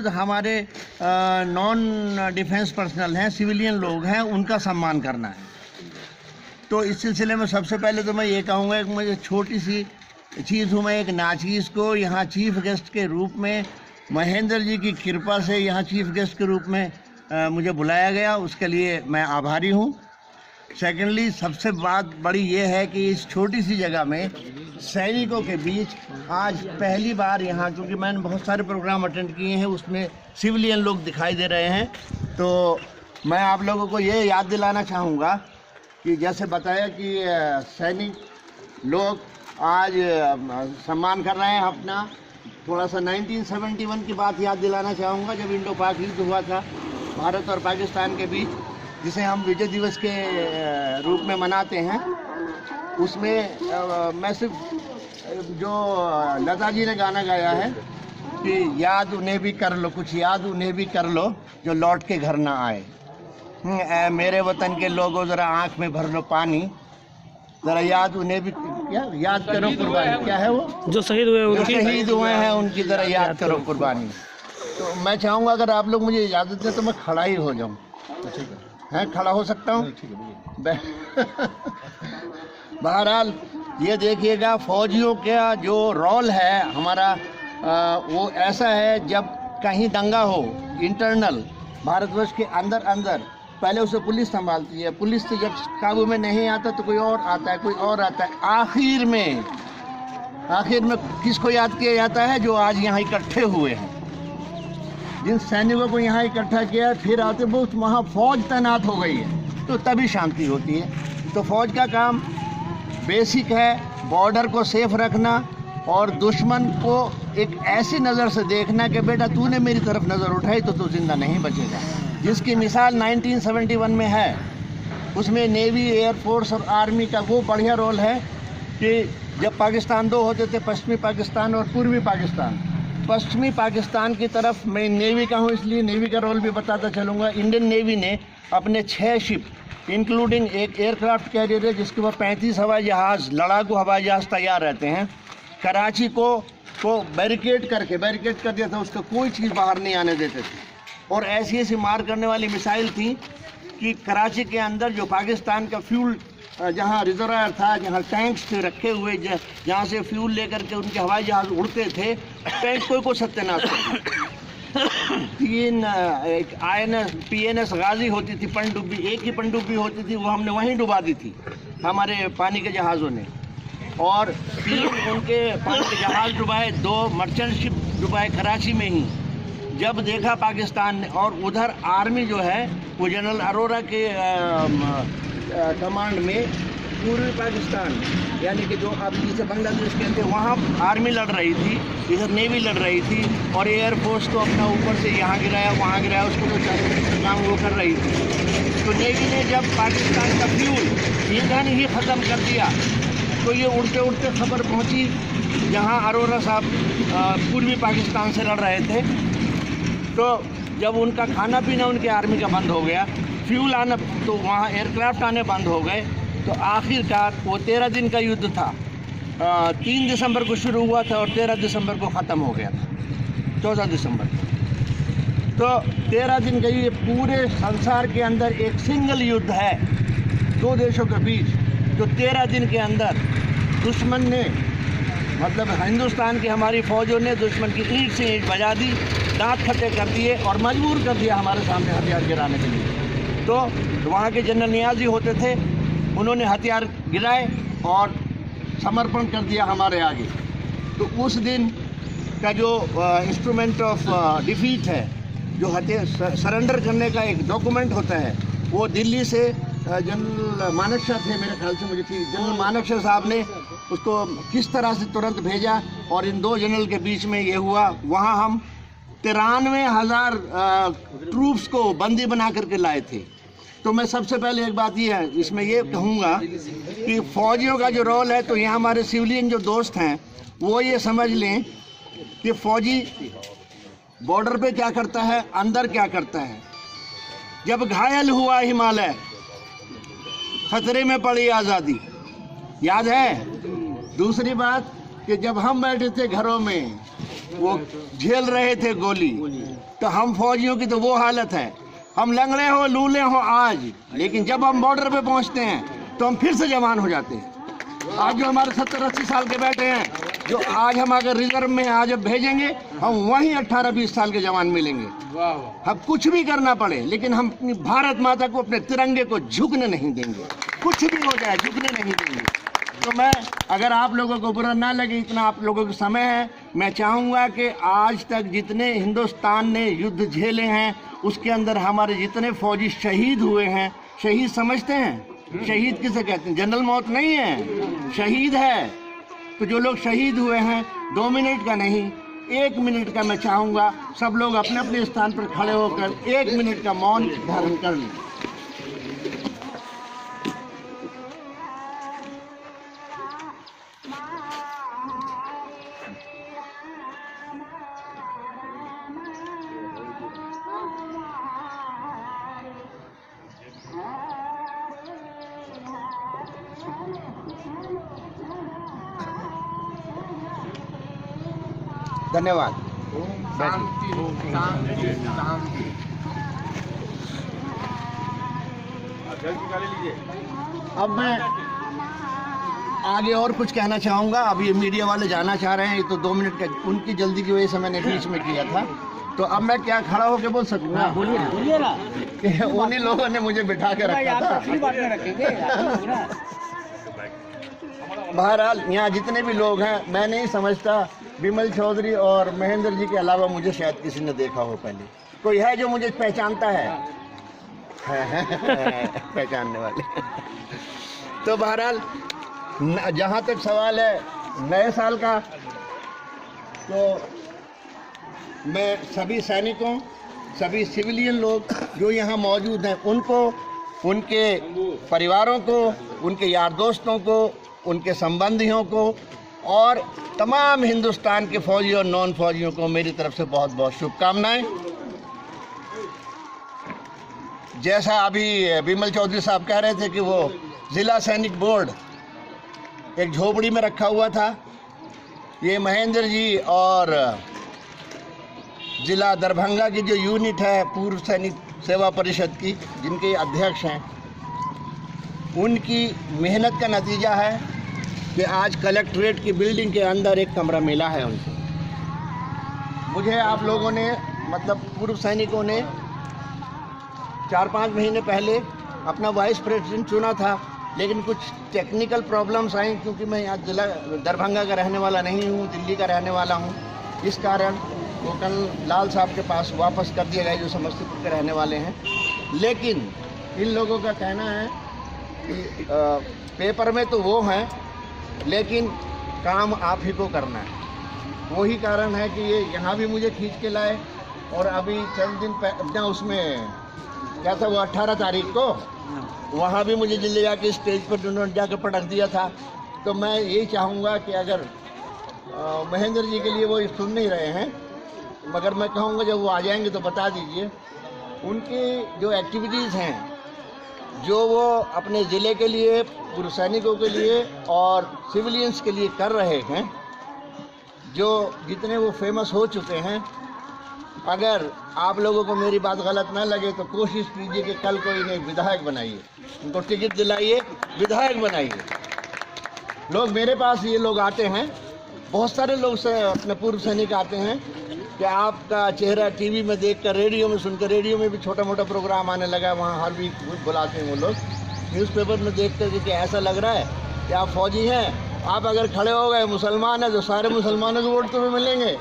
बावजूद हमारे non defence personnel हैं, सिविलियन लोग हैं, उनका सम्मान करना है। तो इस सिलसिले में सबसे पहले तो मैं ये कहूँगा कि मुझे छोटी सी चीज़ हूँ, मैं एक नाचीज़ को यहाँ चीफ गेस्ट के रूप में, महेंद्र जी की कृपा से यहाँ चीफ गेस्ट के रूप में मुझे बुलाया गया, उसके लिए मैं आभारी हूँ। सेकेंडली, सबसे बात बड़ी ये है कि इस छोटी सी जगह में सैनिकों के बीच आज पहली बार यहाँ, क्योंकि मैंने बहुत सारे प्रोग्राम अटेंड किए हैं, उसमें सिविलियन लोग दिखाई दे रहे हैं, तो मैं आप लोगों को ये याद दिलाना चाहूँगा कि जैसे बताया कि सैनिक लोग आज सम्मान कर रहे हैं अपना। थोड़ा सा 1971 की बात याद दिलाना चाहूँगा, जब इंडो पाक युद्ध हुआ था भारत और पाकिस्तान के बीच, जिसे हम विजय दिवस के रूप में मनाते हैं। उसमें मैं सिर्फ जो लता जी ने गाना गाया है कि याद उन्हें भी कर लो, कुछ याद उन्हें भी कर लो जो लौट के घर ना आए। मेरे वतन के लोगों ज़रा आँख में भर लो पानी, ज़रा याद उन्हें भी, क्या याद करो कुर्बानी, क्या है वो जो शहीद हुए हैं उनकी ज़रा याद करो कुर्बानी। तो मैं चाहूँगा अगर आप लोग मुझे इजाज़त दें तो मैं खड़ा ही हो जाऊँ। हैं, खड़ा हो सकता हूँ? बहरहाल ये देखिएगा, फौजियों का जो रोल है हमारा वो ऐसा है, जब कहीं दंगा हो इंटरनल भारतवर्ष के अंदर पहले उसे पुलिस संभालती है, पुलिस से जब काबू में नहीं आता तो कोई और आता है, कोई और आता है। आखिर में किसको याद किया जाता है? जो आज यहाँ इकट्ठे हुए हैं, जिन सैनिकों को यहाँ इकट्ठा किया, फिर आते बहुत वहाँ फौज तैनात हो गई है, तो तभी शांति होती है। तो फौज का काम बेसिक है, बॉर्डर को सेफ रखना और दुश्मन को एक ऐसी नज़र से देखना कि बेटा तूने मेरी तरफ नज़र उठाई तो तू जिंदा नहीं बचेगा, जिसकी मिसाल 1971 में है। उसमें नेवी, एयरफोर्स और आर्मी का वो बढ़िया रोल है कि जब पाकिस्तान दो होते थे, पश्चिमी पाकिस्तान और पूर्वी पाकिस्तान। पश्चिमी पाकिस्तान की तरफ मैं नेवी का हूँ, इसलिए नेवी का रोल भी बताता चलूँगा। इंडियन नेवी ने अपने 6 शिप इंक्लूडिंग एक एयरक्राफ्ट कैरियर है जिसके ऊपर 35 हवाई जहाज़, लड़ाकू हवाई जहाज़ तैयार रहते हैं, कराची को बैरिकेड कर दिया था, उसका कोई चीज़ बाहर नहीं आने देते थे। और ऐसी मार करने वाली मिसाइल थी कि कराची के अंदर जो पाकिस्तान का फ्यूल, जहाँ रिजर्वायर था, जहाँ टैंक्स थे रखे हुए, जहाँ से फ्यूल लेकर के उनके हवाई जहाज़ उड़ते थे, टैंक को सत्यानाश कर 3 एक INS PNS गाजी होती थी, पनडुब्बी, एक ही पनडुब्बी होती थी, वो हमने वहीं डुबा दी थी हमारे पानी के जहाज़ों ने। और 3 उनके पानी के जहाज़ डुबाए, 2 मर्चेंट शिप डुबाए कराची में ही। जब देखा पाकिस्तान ने, और उधर आर्मी जो है वो जनरल अरोरा के कमांड में पूर्वी पाकिस्तान, यानी कि जो आप जिसे बांग्लादेश कहते हैं, वहाँ आर्मी लड़ रही थी, इधर नेवी लड़ रही थी, और एयरफोर्स को अपना ऊपर से यहाँ गिराया वहाँ गिराया, उसको तो काम वो कर रही थी। तो नेवी ने जब पाकिस्तान का फ्यूल ईंधन ही ख़त्म कर दिया तो ये उड़ते उड़ते खबर पहुँची जहाँ अरोरा साहब पूर्वी पाकिस्तान से लड़ रहे थे। तो जब उनका खाना पीना उनके आर्मी का बंद हो गया, फ्यूल आना, तो वहाँ एयरक्राफ्ट आने बंद हो गए, तो आखिरकार वो 13 दिन का युद्ध था। 3 दिसंबर को शुरू हुआ था और 13 दिसंबर को ख़त्म हो गया था, 14 दिसंबर को। तो 13 दिन का ये पूरे संसार के अंदर एक सिंगल युद्ध है 2 देशों के बीच, जो 13 दिन के अंदर दुश्मन ने, मतलब हिंदुस्तान की हमारी फ़ौजों ने दुश्मन की ईंट से ईंट बजा दी, दांत खट्टे कर दिए और मजबूर कर दिया हमारे सामने हथियार गिराने के लिए। तो वहाँ के जनरल नियाज़ी होते थे, उन्होंने हथियार गिराए और समर्पण कर दिया हमारे आगे। तो उस दिन का जो इंस्ट्रूमेंट ऑफ डिफीट है, जो हथियार सरेंडर करने का एक डॉक्यूमेंट होता है, वो दिल्ली से जनरल मानेकशॉ थे, मेरे ख्याल से, मुझे ठीक, जनरल मानेकशॉ साहब ने उसको किस तरह से तुरंत भेजा और इन 2 जनरल के बीच में ये हुआ। वहाँ हम 93,000 ट्रूप्स को बंदी बना करके लाए थे। तो मैं सबसे पहले एक बात ये है, इसमें ये कहूँगा कि फ़ौजियों का जो रोल है, तो यहाँ हमारे सिविलियन जो दोस्त हैं वो ये समझ लें कि फ़ौजी बॉर्डर पे क्या करता है, अंदर क्या करता है। जब घायल हुआ हिमालय, खतरे में पड़ी आज़ादी, याद है। दूसरी बात कि जब हम बैठे थे घरों में, वो झेल रहे थे गोली, तो हम फौजियों की तो वो हालत है, हम लंगड़े हो लूले हो आज, लेकिन जब हम बॉर्डर पे पहुंचते हैं तो हम फिर से जवान हो जाते हैं। आज जो हमारे 70-80 साल के बैठे हैं, जो आज हम अगर रिजर्व में आज जब भेजेंगे, हम वहीं 18-20 साल के जवान मिलेंगे। हम कुछ भी करना पड़े, लेकिन हम अपनी भारत माता को, अपने तिरंगे को झुकने नहीं देंगे। कुछ भी हो जाए झुकने नहीं देंगे। तो मैं, अगर आप लोगों को बुरा ना लगे, इतना आप लोगों का समय है, मैं चाहूँगा कि आज तक जितने हिंदुस्तान ने युद्ध झेले हैं, उसके अंदर हमारे जितने फौजी शहीद हुए हैं, शहीद समझते हैं? शहीद किसे कहते हैं? जनरल मौत नहीं है, शहीद है। तो जो लोग शहीद हुए हैं, 2 मिनट का नहीं, 1 मिनट का मैं चाहूँगा सब लोग अपने अपने स्थान पर खड़े होकर 1 मिनट का मौन धारण कर लें। धन्यवाद। अब मैं आगे और कुछ कहना चाहूँगा। अब ये मीडिया वाले जाना चाह रहे हैं, तो 2 मिनट का उनकी जल्दी की वजह से मैंने बीच में किया था। तो अब मैं क्या खड़ा होकर बोल सकूँगा? बोलिए ना। उन्हीं लोगों ने मुझे बिठा के रखा था। बहरहाल यहाँ जितने भी लोग हैं, मैं नहीं समझता विमल चौधरी और महेंद्र जी के अलावा मुझे शायद किसी ने देखा हो पहले। कोई है जो मुझे पहचानता है? पहचानने वाले। तो बहरहाल जहाँ तक सवाल है नए साल का, तो मैं सभी सैनिकों, सभी सिविलियन लोग जो यहाँ मौजूद हैं, उनको, उनके परिवारों को, उनके यार दोस्तों को, उनके संबंधियों को और तमाम हिंदुस्तान के फौजी और नॉन फौजियों को मेरी तरफ से बहुत बहुत शुभकामनाएं। जैसा अभी विमल चौधरी साहब कह रहे थे कि वो जिला सैनिक बोर्ड एक झोपड़ी में रखा हुआ था, ये महेंद्र जी और जिला दरभंगा की जो यूनिट है पूर्व सैनिक सेवा परिषद की, जिनके अध्यक्ष हैं, उनकी मेहनत का नतीजा है कि आज कलेक्ट्रेट की बिल्डिंग के अंदर एक कमरा मिला है उनको। मुझे आप लोगों ने, मतलब पूर्व सैनिकों ने 4-5 महीने पहले अपना वाइस प्रेसिडेंट चुना था, लेकिन कुछ टेक्निकल प्रॉब्लम्स आई, क्योंकि मैं यहाँ जिला दरभंगा का रहने वाला नहीं हूँ, दिल्ली का रहने वाला हूँ। इस कारण वो कल लाल साहब के पास वापस कर दिया गया, जो समस्तीपुर के रहने वाले हैं। लेकिन इन लोगों का कहना है कि पेपर में तो वो हैं, लेकिन काम आप ही को करना है। वही कारण है कि ये यहाँ भी मुझे खींच के लाए, और अभी चंद दिन पहले उसमें क्या था, वो 18 तारीख को वहाँ भी मुझे ले जाके स्टेज पर उन्होंने जाकर पटक दिया था। तो मैं यही चाहूँगा कि अगर महेंद्र जी के लिए वो सुन नहीं रहे हैं, मगर मैं कहूँगा जब वो आ जाएंगे तो बता दीजिए, उनकी जो एक्टिविटीज़ हैं, जो वो अपने ज़िले के लिए, पूर्व सैनिकों के लिए और सिविलियंस के लिए कर रहे हैं, जो जितने वो फेमस हो चुके हैं, अगर आप लोगों को मेरी बात गलत ना लगे तो कोशिश कीजिए कि कल को इन्हें विधायक बनाइए, उनको टिकट दिलाइए, विधायक बनाइए। लोग मेरे पास ये लोग आते हैं, बहुत सारे लोग से अपने पूर्व सैनिक आते हैं कि आपका चेहरा टीवी में देखकर, रेडियो में सुनकर, रेडियो में भी छोटा मोटा प्रोग्राम आने लगा, वहाँ हर वीक बुलाते हैं वो लोग, न्यूज़पेपर में देख कर कि ऐसा लग रहा है कि आप फौजी हैं, आप अगर खड़े हो गए, मुसलमान हैं तो सारे मुसलमानों के वोट तुम्हें मिलेंगे,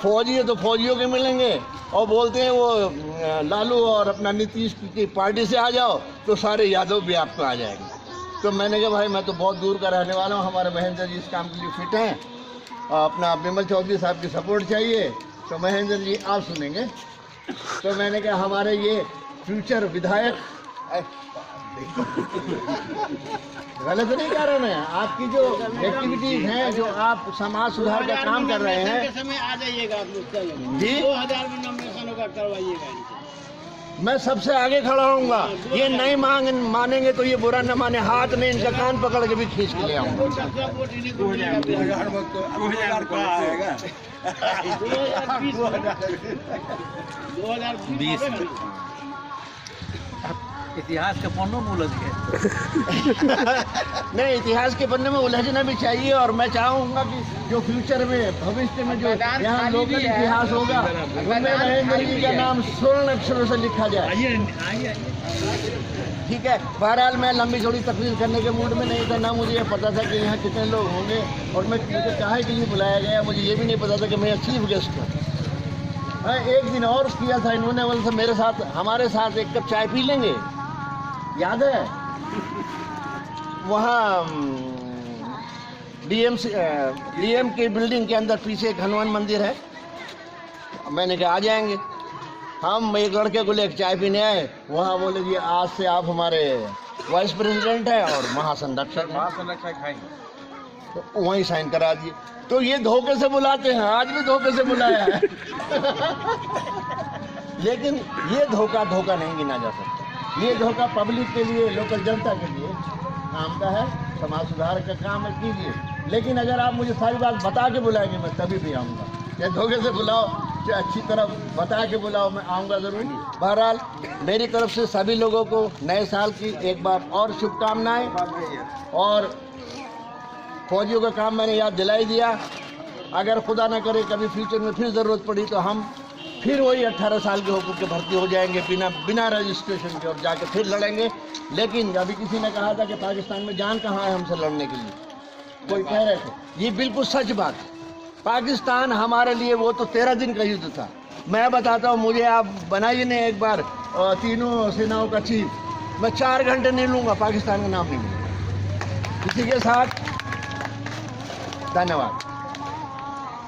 फौजी है तो फौजियों के मिलेंगे, और बोलते हैं वो लालू और अपना नीतीश की पार्टी से आ जाओ तो सारे यादव भी आपको आ जाएंगे। तो मैंने कहा भाई मैं तो बहुत दूर का रहने वाला हूँ, हमारे महेंद्र जी इस काम के लिए फिट हैं, और अपना विमल चौधरी साहब की सपोर्ट चाहिए, तो महेंद्र जी आप सुनेंगे। तो मैंने कहा हमारे ये फ्यूचर विधायक, गलत नहीं कह रहे हैं, आपकी जो एक्टिविटीज हैं, जो आप समाज सुधार का काम कर रहे हैं, समय आ जाइएगा आप लोग जी, 2000 में नॉमिनेशन होगा, करवाइएगा। मैं सबसे आगे खड़ा होऊंगा, ये नहीं मानेंगे तो ये बुरा न माने, हाथ में इनका कान पकड़ के भी खींच के ले आऊंगा। 2020 इतिहास के पन्नों में उलझ गए। नहीं, इतिहास के पन्ने में उलझना भी चाहिए, और मैं चाहूँगा कि जो फ्यूचर में, भविष्य में जो यहाँ लोकल इतिहास होगा, उनमें महेंद्र जी का नाम स्वर्ण अक्षरों से लिखा जाए। ठीक है, बहरहाल मैं लंबी चौड़ी तकरीर करने के मूड में नहीं था, ना मुझे ये पता था कि यहाँ कितने लोग होंगे, और मैं मुझे काहे के लिए बुलाया गया, मुझे ये भी नहीं पता था कि मैं चीफ गेस्ट हूँ। हाँ, एक दिन और किया था इन्होंने, बोले मेरे साथ, हमारे साथ एक कप चाय पी लेंगे, याद है? वहाँ डीएम की बिल्डिंग के अंदर पीछे एक हनुमान मंदिर है। मैंने कहा आ जाएंगे। हम एक लड़के को लेकर चाय पीने आए, वहाँ बोले जी आज से आप हमारे वाइस प्रेसिडेंट हैं और महासंरक्षक खाएंगे, तो वहीं साइन करा दिए। तो ये धोखे से बुलाते हैं, आज भी धोखे से बुलाया है। लेकिन ये धोखा नहीं गिना जा सकता। ये धोखा पब्लिक के लिए, लोकल जनता के लिए काम का है, समाज सुधार का काम है, कीजिए। लेकिन अगर आप मुझे सारी बात बता के बुलाएंगे, मैं तभी भी आऊँगा। या धोखे से बुलाओ, चाहे अच्छी तरह बता के बुलाओ, मैं आऊँगा ज़रूर। बहरहाल मेरी तरफ से सभी लोगों को नए साल की एक बार और शुभकामनाएं, और फौजियों का काम मैंने याद दिलाई दिया। अगर खुदा न करे कभी फ्यूचर में फिर ज़रूरत पड़ी तो हम फिर वही 18 साल के होकर के भर्ती हो जाएंगे बिना रजिस्ट्रेशन के, और जाके फिर लड़ेंगे। लेकिन अभी किसी ने कहा था कि पाकिस्तान में जान कहाँ है हमसे लड़ने के लिए, कोई कह रहे थे, ये बिल्कुल सच बात है। पाकिस्तान हमारे लिए वो तो 13 दिन का युद्ध था। मैं बताता हूँ, मुझे आप बनाइए ना एक बार तीनों सेनाओं का चीफ, मैं 4 घंटे नहीं लूँगा, पाकिस्तान का नाम नहीं लूँगा। इसी के साथ धन्यवाद।